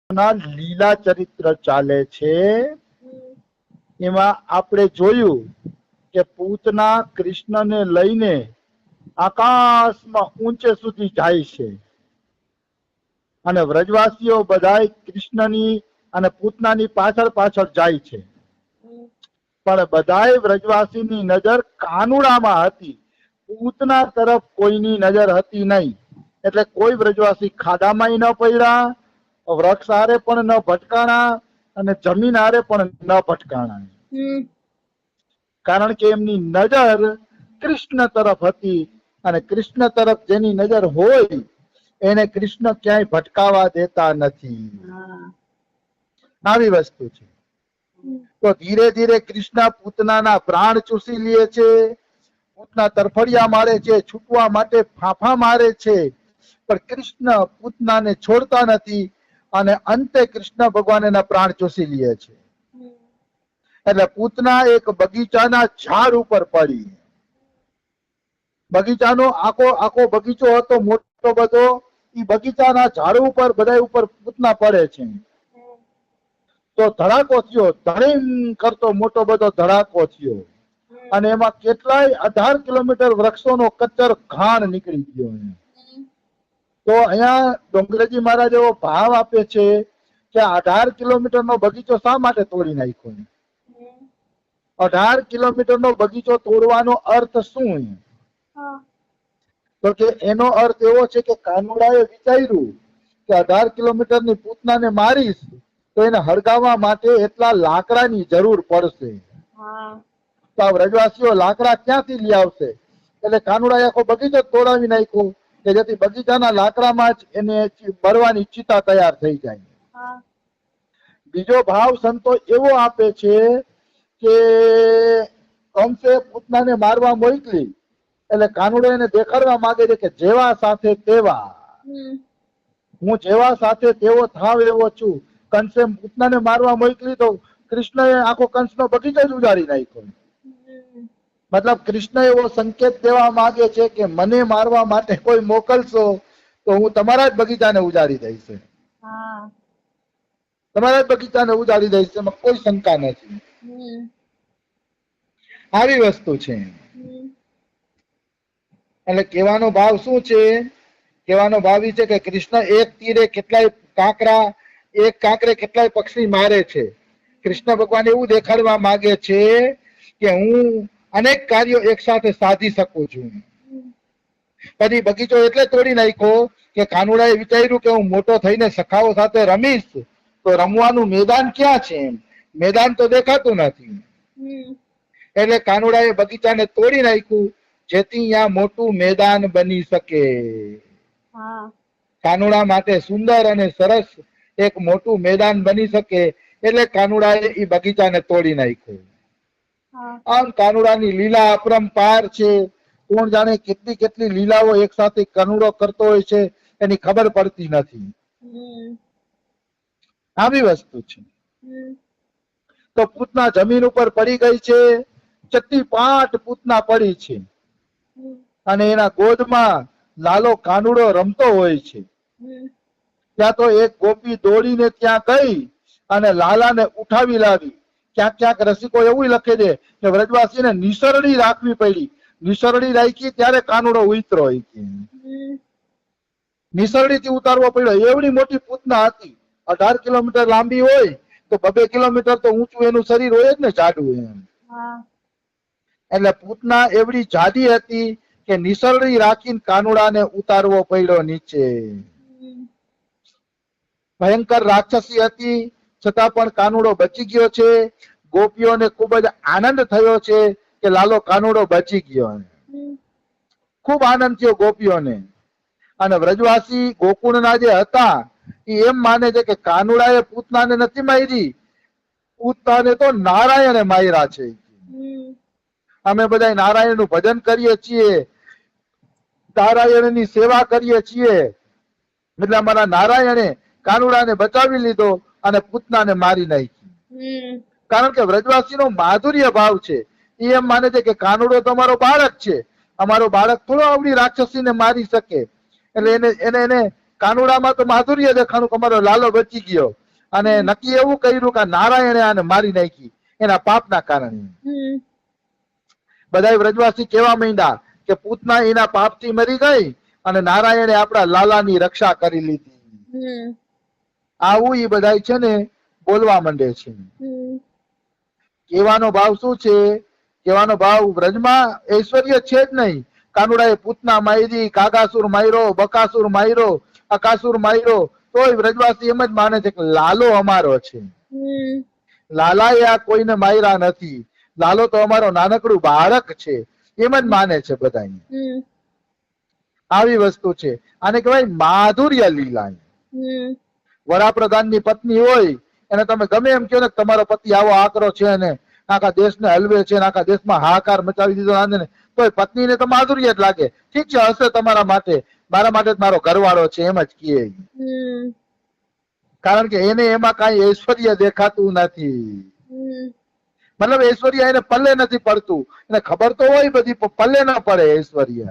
લીલા ચરિત્ર ચાલે છે એમાં આપણે જોયું કે પૂતના કૃષ્ણને લઈને આકાશમાં ઊંચે સુધી જાય છે અને વ્રજવાસીઓ બધાય કૃષ્ણની અને પૂતનાની પાછળ પાછળ જાય છે, પણ બધાય વ્રજવાસીની નજર કાનુડામાં હતી, પૂતના તરફ કોઈની નજર હતી નહીં. એટલે કોઈ વ્રજવાસી ખાડામાં ન પડ્યા, વૃક્ષ હારે પણ ન ભટકાણા અને જમીન હારે પણ ન ભટકાણા, કારણ કે એમની નજર કૃષ્ણ તરફ હતી અને કૃષ્ણ તરફ જેની નજર હોય એને કૃષ્ણ ક્યાંય ભટકાવા દેતા નથી. આવી વસ્તુ છે. તો ધીરે ધીરે કૃષ્ણ પૂતનાના પ્રાણ ચૂસી લે છે, પૂતના તરફડિયા મારે છે, છૂટવા માટે ફાંફા મારે છે, પણ કૃષ્ણ પૂતનાને છોડતા નથી અને અંતે કૃષ્ણ ભગવાન એના પ્રાણ ચૂસી લે છે. એટલે પૂતના એક બગીચાના ઝાડ ઉપર પડી. બગીચાનો આખો આખો બગીચો હતો મોટો બધો, એ બગીચાના ઝાડ ઉપર બધા ઉપર પૂતના પડે છે. તો ધડાકો થયો, ધડીમ કરતો મોટો બધો ધડાકો થયો અને એમાં કેટલાય 18 કિલોમીટર વૃક્ષોનો કચ્ચર ઘાણ નીકળી ગયો. તો અહીંયા ડોંગરેજી મહારાજ એવો ભાવ આપે છે કે 18 કિલોમીટરનો બગીચો શા માટે તોડી નાખ્યો? 18 કિલોમીટરનો બગીચો તોડવાનો અર્થ શું? તો કે એનો અર્થ એવો છે કે કાનુડાએ વિચાર્યું કે 18 કિલોમીટરની પૂતનાને મારીશ તો એને હળગાવવા માટે એટલા લાકડાની જરૂર પડશે. તો આ વ્રજવાસીઓ લાકડા ક્યાંથી લઈ આવશે? એટલે કાનુડાએ આખો બગીચો તોડાવી નાખ્યો કે જેથી બગીચાના લાકડામાં જ એને બળવાની ચિતા તૈયાર થઈ જાય. બીજો ભાવ સંતો એવો આપે છે કે કંસે પૂતનાને મારવા મોકલી એટલે કાનુડો એને દેખાડવા માંગે છે કે જેવા સાથે તેવા, હું જેવા સાથે તેવો થાવ એવો છું. કંસે પૂતનાને મારવા મોકલી તો કૃષ્ણએ આખો કંસનો બગીચો જ ઉજાડી નાખ્યો. મતલબ કૃષ્ણ એવો સંકેત દેવા માંગે છે કે મને મારવા માટે કોઈ મોકલશો તો હું તમારા જ બગીચાને ઉજાડી દઈશ, તમારા જ બગીચાને ઉજાડી દઈશ, એમાં કોઈ શંકા નથી. આવી વસ્તુ છે. એટલે કહેવાનો ભાવ શું છે? કહેવાનો ભાવ એ છે કે કૃષ્ણ એક તીરે કેટલાય કાંકરા, એક કાંકરે કેટલાય પક્ષી મારે છે. કૃષ્ણ ભગવાન એવું દેખાડવા માંગે છે કે હું અનેક કાર્યો એક સાથે સાધી શકું છું. પછી બગીચો એટલે તોડી નાખ્યો કે કાનુડાએ વિચાર્યું કે હું મોટો થઈને સખાઓ સાથે રમીશ તો રમવાનું મેદાન ક્યાં છે? મેદાન તો દેખાતું નથી. એટલે કાનુડાએ બગીચાને તોડી નાખ્યું જેથી અહીંયા મોટું મેદાન બની શકે. કાનુડા માટે સુંદર અને સરસ એક મોટું મેદાન બની શકે એટલે કાનુડાએ એ બગીચાને તોડી નાખ્યું. આમ કાનુડાની લીલા અપરંપાર છે. કોણ જાણે કેટલી કેટલી લીલાઓ એક સાથે કાનુડો કરતો હોય છે એની ખબર પડતી નથી. આવી વસ્તુ છે. તો પૂતના જમીન ઉપર પડી ગઈ છે, ચટ્ટી પાટ પૂતના પડી છે અને એના ગોદમાં લાલો કાનુડો રમતો હોય છે. ત્યાં તો એક ગોપી દોડીને ત્યાં ગઈ અને લાલાને ઉઠાવી લાવી. ક્યાંક ક્યાંક રસિકો એવું લખે છે કે વ્રજવાસીને નિસરડી રાખવી પડી. નિસરડી રાખી ત્યારે કાનુડો ઉતરો. નિસરડીથી ઉતારવો પડ્યો. એવડી મોટી પૂતના હતી. 18 કિલોમીટર લાંબી હોય તો 2 કિલોમીટર તો ઊંચું એનું શરીર હોય જ ને, જાડું એમ. એટલે પૂતના એવડી જાડી હતી કે નિસરડી રાખીને કાનુડાને ઉતારવો પડ્યો નીચે. ભયંકર રાક્ષસી હતી છતાં પણ કાનુડો બચી ગયો છે. ગોપીઓને ખૂબ જ આનંદ થયો છે કે લાલો કાનુડો બચી ગયો. ખૂબ આનંદ થયો ગોપીઓને. અને વ્રજવાસી ગોકુળના જે હતા એ એમ માને છે કે કાનુડાએ પૂતનાને નથી મારી, પૂતનાને તો નારાયણે માર્યા છે. અમે બધા નારાયણનું ભજન કરીએ છીએ, નારાયણની સેવા કરીએ છીએ, એટલે અમારા નારાયણે કાનુડાને બચાવી લીધો અને પૂતનાને મારી નાખી. કારણ કે વ્રજવાસીનો માધુર્ય ભાવ છે. એ એમ માને છે કે કાનુડો તો અમારો બાળક છે, અમારો બાળક થોડો આવડી રાક્ષસીને મારી શકે. એટલે એને એને એને કાનુડામાં તો માધુર્ય દેખાણું કે અમારો લાલો બચી ગયો, અને નક્કી એવું કર્યું કે નારાયણે આને મારી નાખી એના પાપના કારણે. બધા વ્રજવાસી કેવા માંડ્યા કે પૂતના એના પાપથી મરી ગઈ અને નારાયણે આપણા લાલાની રક્ષા કરી લીધી. આવું એ બધા છે ને બોલવા માંડે છે. કહેવાનો ભાવ શું છે? કહેવાનો ભાવ વ્રજમાં ઐશ્વર્ય છે જ નહીં. કાનુડાએ પૂતના મારી, કાગાસુર માર્યો, બકાસુર માર્યો, અકાસુર માર્યો, તોય વ્રજવાસી એમ જ માને છે કે લાલો અમારો છે. લાલાએ આ કોઈને માર્યા નથી, લાલો તો અમારો નાનકડું બાળક છે, એમ જ માને છે બધા. આવી વસ્તુ છે. આને કહેવાય માધુર્ય લીલા. વડાપ્રધાનની પત્ની હોય એને તમે ગમે એમ કહો ને તમારો પતિ આવો આકરો છે ને આખા દેશને હલવે છે, આખા દેશમાં હાહાકાર મચાવી દીધો આને, તો પત્નીને તો માધુર્ય જ લાગે. ઠીક છે, હશે તમારા માટે, મારા માટે મારો ઘરવાળો છે એમ જ કહે. કારણ કે એને એમાં કઈ ઐશ્વર્ય દેખાતું નથી. મતલબ ઐશ્વર્ય એને પલ્લે નથી પડતું. એને ખબર તો હોય બધી, પલ્લે ના પડે ઐશ્વર્ય.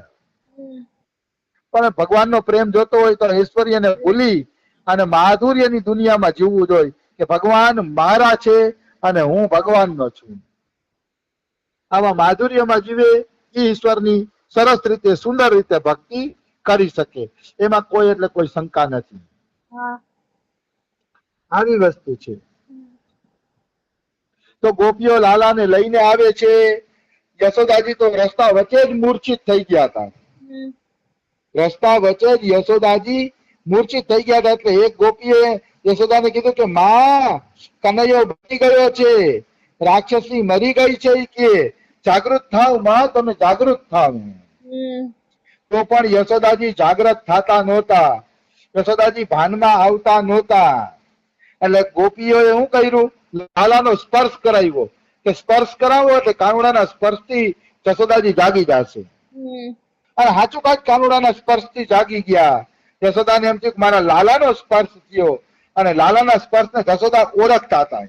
પણ ભગવાનનો પ્રેમ જોતો હોય તો ઐશ્વર્યને ભૂલી અને માધુર્યની દુનિયામાં જીવવું જોઈએ કે ભગવાન મારા છે અને હું ભગવાનનો છું. આવા માધુર્યમાં જીવે એ ઈશ્વરની સરસ રીતે, સુંદર રીતે ભક્તિ કરી શકે. એમાં કોઈ એટલે કોઈ શંકા નથી. આવી વસ્તુ છે. તો ગોપીઓ લાલાને લઈને આવે છે. યશોદાજી તો રસ્તા વચ્ચે જ મૂર્છિત થઈ ગયા હતા. રસ્તા વચ્ચે જ યશોદાજી મૂર્છિત થઈ ગયા હતા. એટલે એક ગોપીએ યશોદાને કીધું કે માં, કનૈયો બચી ગયો છે, રાક્ષસી મરી ગઈ છે, કે જાગૃત થાવ માં, તમે જાગૃત થાવ. તો પણ યશોદાજી જાગ્રત થતા નહોતા. યશોદાજી ભાનમાં આવતા નહોતા. એટલે ગોપીઓએ શું કર્યું? લાલાનો સ્પર્શ કરાવ્યો. કે સ્પર્શ કરાવો એટલે કાનુડાના સ્પર્શથી યશોદાજી જાગી જશે. અને સાચું કાચ કાનુડાના સ્પર્શથી જાગી ગયા. યશોદાને એમ થયું કે મારા લાલાનો સ્પર્શ થયો, અને લાલાના સ્પર્શને યશોદા ઓળખતા હતા.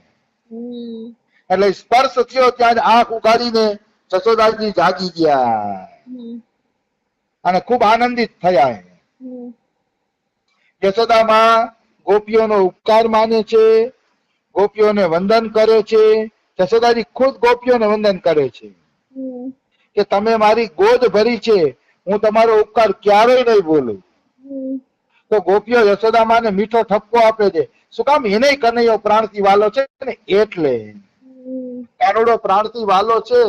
એટલે સ્પર્શ થયો ત્યાં જ આંખ ઉગાડીને યશોદાજી જાગી ગયા અને ખૂબ આનંદિત થયા. યશોદામાં ગોપીઓનો ઉપકાર માને છે, ગોપીઓને વંદન કરે છે. યશોદાજી ખુદ ગોપીઓને વંદન કરે છે કે તમે મારી ગોદ ભરી છે, હું તમારો ઉપકાર ક્યારેય નહીં ભૂલું. તો ગોપીઓ યશોદામાને મીઠો ઠપકો આપે છે. શું કામ? એને કનૈયો પ્રાણથી વાલો છે ને, એટલે કાનુડો પ્રાણથી વાલો છે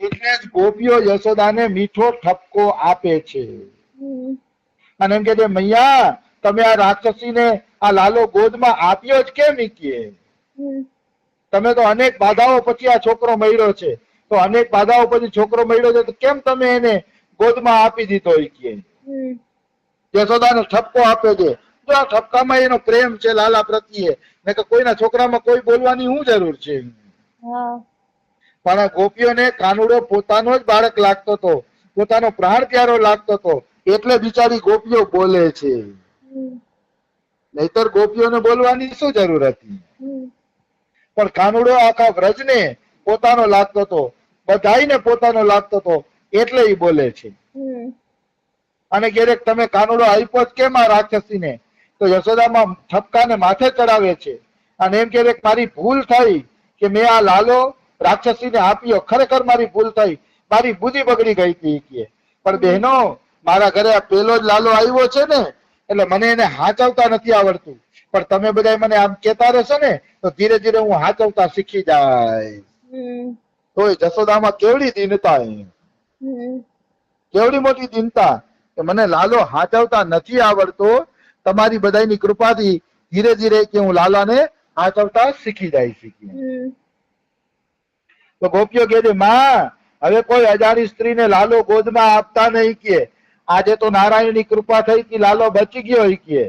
એટલે જ ગોપીઓ યશોદાને મીઠો ઠપકો આપે છે. અને એમ કે મૈયા, તમે આ રાક્ષસીને આ લાલો ગોદમાં આપ્યો જ કેમ? કે તમે તો અનેક બાધાઓ પછી આ છોકરો મળ્યો છે, તો અનેક બાધાઓ પછી છોકરો મળ્યો છે, તો કેમ તમે એને ગોદમાં આપી દીધો? કે યશોદાને ઠપકો આપે છે. તો આ ઠપકામાં એનો પ્રેમ છે લાલા પ્રત્યે, ને કે કોઈના છોકરામાં કોઈ બોલવાની શું જરૂર છે? પણ ગોપીઓને કાનુડો પોતાનો જ બાળક લાગતો હતો, પોતાનો પ્રાણ પ્યારો લાગતો હતો, એટલે બિચારી ગોપીઓ બોલે છે. નહીતર ગોપીઓને બોલવાની શું જરૂર હતી? પણ કાનુડો આખા વ્રજને પોતાનો લાગતો હતો, બધાઈને પોતાનો લાગતો હતો, એટલે એ બોલે છે. અને ક્યારેક તમે કાનુડો આપ્યો જ કેમ આ રાક્ષસીને? તો યશોદામાં ઠપકાને માથે ચડાવે છે અને એમ કે મારી ભૂલ થઈ કે મેં આ લાલો રાક્ષસીને આપ્યો, ખરેખર મારી ભૂલ થઈ, મારી બુદ્ધિ બગડી ગઈ હતી. પણ બહેનો, મારા ઘરે આ પેલો જ લાલો આવ્યો છે ને, એટલે મને એને હાચવતા નથી આવડતું. પણ તમે બધા મને આમ કેતા રહેશો ને તો ધીરે ધીરે હું હાચવતા શીખી જાય. તો યશોદામાં કેવડી દીનતા, કેવડી મોટી દીનતા કે મને લાલો હાચવતા નથી આવડતો, તમારી બધાની કૃપાથી ધીરે ધીરે કે હું લાલાને હાચવતા શીખી જાય. તો ગોપીઓ કહે છે, માં, હવે કોઈ અજાણી સ્ત્રીને લાલો ગોદમાં આપતા નહીં. કે આજે તો નારાયણની કૃપા થઈ કે લાલો બચી ગયો. કે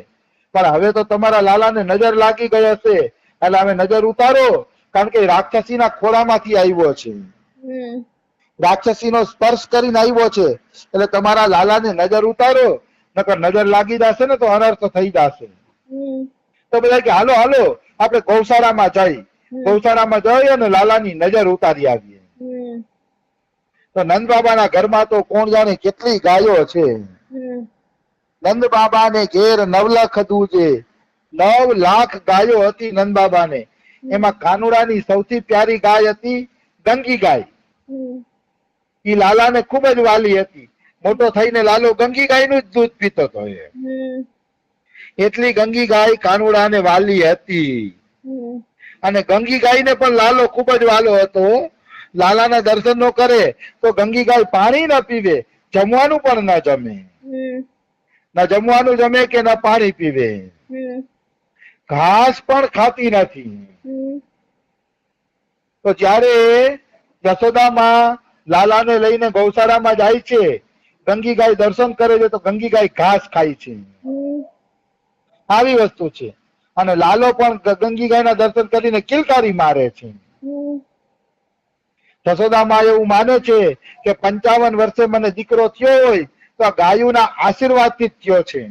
પણ હવે તો તમારા લાલાને નજર લાગી ગઈ હશે, એટલે હવે નજર ઉતારો, કારણ કે રાક્ષસીના ખોળામાંથી આવ્યો છે, રાક્ષસીનો સ્પર્શ કરીને આવ્યો છે, એટલે તમારા લાલાને નજર ઉતારો, નકર નજર લાગી જશે ને તો અનર્થ થઈ જશે. તો બધા કે હાલો હાલો આપણે ગૌશાળામાં જઈ, ગૌશાળામાં જઈ અને લાલાની નજર ઉતારી આવીએ. તો નંદ બાબાના ઘરમાં તો કોણ જાણે કેટલી ગાયો છે. નંદ બાબાને ઘેર 9 લાખ દૂજે, 9 લાખ ગાયો હતી નંદ બાબાને. એમાં કાનુડાની સૌથી પ્યારી ગાય હતી ગંગી ગાય. ઈ લાલાને ખૂબ જ વાલી હતી. મોટો થઈને લાલો ગંગી ગાયનું જ દૂધ પીતો હતો. એટલી ગંગી ગાય કાનુડાને વાલી હતી. અને ગંગી ગાયને પણ લાલો ખૂબ જ વાલો હતો. લાલાના દર્શન નો કરે તો ગંગી ગાય પાણી ન પીવે, જમવાનું પણ ન જમે. ન જમવાનું જમે કે ન પાણી પીવે, ઘાસ પણ ખાતી નથી. તો જ્યારે યશોદામાં લાલાને લઈને ગૌશાળામાં જાય છે, ગંગી ગાય દર્શન કરે છે તો ગંગી ગાય ઘાસ ખાય છે. આવી વસ્તુ છે. અને લાલો પણ ગંગી ગાયના દર્શન કરીને કિલકારી મારે છે. યશોદામાં એવું માને છે કે 55 વર્ષે મને દીકરો થયો હોય તો આ ગાયોના આશીર્વાદથી જ થયો છે.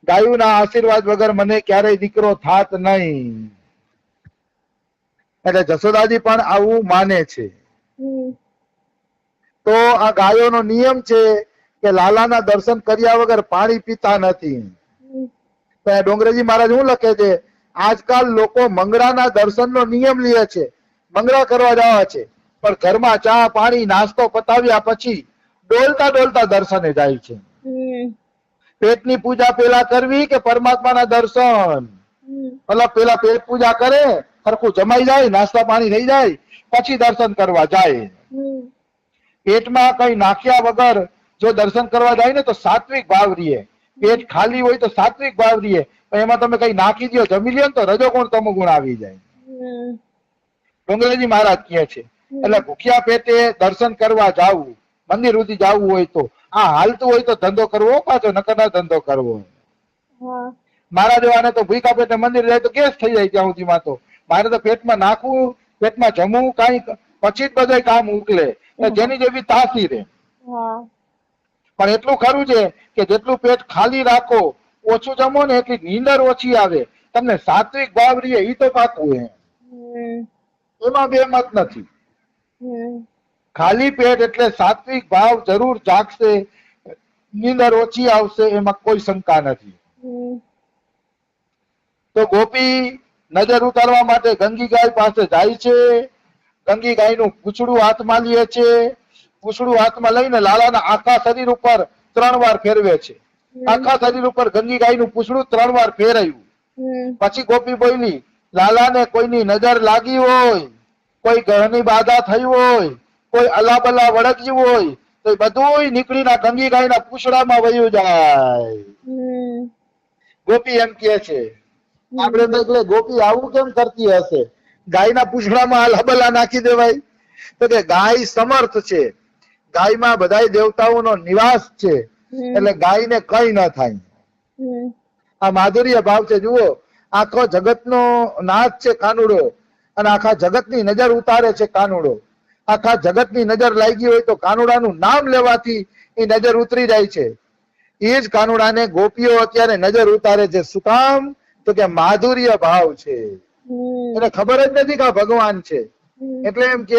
ગાયોના આશીર્વાદ વગર મને ક્યારેય દીકરો થાત નહીં. એટલે જશોદાજી પણ આવું માને છે. તો આ ગાયોનો નિયમ છે કે લાલાના દર્શન કર્યા વગર પાણી પીતા નથી. ડોંગરેજી મહારાજ શું લખે છે, આજકાલ લોકો મંગળાના દર્શનનો નિયમ લે છે, મંગળા કરવા જવા છે, પણ ઘરમાં ચા પાણી નાસ્તો પતાવ્યા પછી ડોલતા ડોલતા દર્શને જાય છે. પેટની પૂજા પેલા કરવી કે પરમાત્માના દર્શન? પેલા પેટ પૂજા કરે, સરખું જમાઈ જાય, નાસ્તા પાણી થઈ જાય, પછી દર્શન કરવા જાય. પેટમાં કઈ નાખ્યા વગર જો દર્શન કરવા જાય ને તો સાત્વિક ભાવ રહીએ. પેટ ખાલી હોય તો સાત્વિક ભાવ રહીએ, પણ એમાં તમે કઈ નાખી દો, જમી લ્યો ને તો રજોગુણ તમોગુણ આવી જાય. ડોંગરેજી મહારાજ કહે છે એટલે ભૂખ્યા પેટે દર્શન કરવા જાવું, મંદિર સુધી જવું હોય તો, આ હાલતું હોય તો ધંધો કરવો, પાછો નકર ના ધંધો કરવો. મારા જેવાને તો ભૂખ્યા પેટે મંદિર જાય તો ગેસ થઈ જાય. ત્યાં સુધીમાં તો મારે તો પેટમાં નાખવું, પેટમાં જમવું કઈ પછી જ બધા કામ ઉકલે, જેની જેવી તાસી રે. પણ એટલું ખરું છે કે જેટલું પેટ ખાલી રાખો, ઓછું જમો ને એટલી નીંદર ઓછી આવે. તમને સાત્વિક ભાવ રહીએ એ તો પાકું. એમાં બે મત નથી. ખાલી પેટ એટલે સાત્વિક ભાવ જરૂર જાગશે, નીંદર ઓછી આવશે, એમાં કોઈ શંકા નથી. તો ગોપી નજર ઉતારવા માટે ગંગી ગાય પાસે જાય છે. ગંગી ગાયનું પૂંછડું હાથમાં લે છે. પૂંછડું હાથમાં લઈને લાલાના આખા શરીર ઉપર 3 વાર ફેરવે છે. આખા શરીર ઉપર ગંગી ગાયનું પૂંછડું 3 વાર ફેરાયું. પછી ગોપી બોલી, લાલાને કોઈની નજર લાગી હોય, કોઈ ગ્રહની બાધા થઈ હોય, કોઈ અલાબલા વળગ્યું હોય તો બધું નીકળીને ગંગી ગાયના પૂંછડામાં વયું જાય. ગોપી એમ કે છે. આપણે તો એટલે ગોપી આવું કેમ કરતી હશે? ગાયના પૂંછડામાં અલાબલા નાખી દેવાય? તો કે ગાય સમર્થ છે, ગાયમાં બધા દેવતાઓનો નિવાસ છે, એટલે ગાયને કઈ ન થાય. આ માધુર્ય ભાવ છે. જુઓ, આખો જગતનો નાથ છે કાનુડો, અને આખા જગતની નજર ઉતારે છે કાનુડો. આખા જગતની નજર લાગી હોય તો કાનુડાનું નામ લેવાથી એ નજર ઉતરી જાય છે. એ જ કાનુડાને ગોપીઓ અત્યારે નજર ઉતારે છે. શું કામ? તો કે માધુર્ય ભાવ છે. એને ખબર જ નથી કે ભગવાન છે, એટલે એમ કે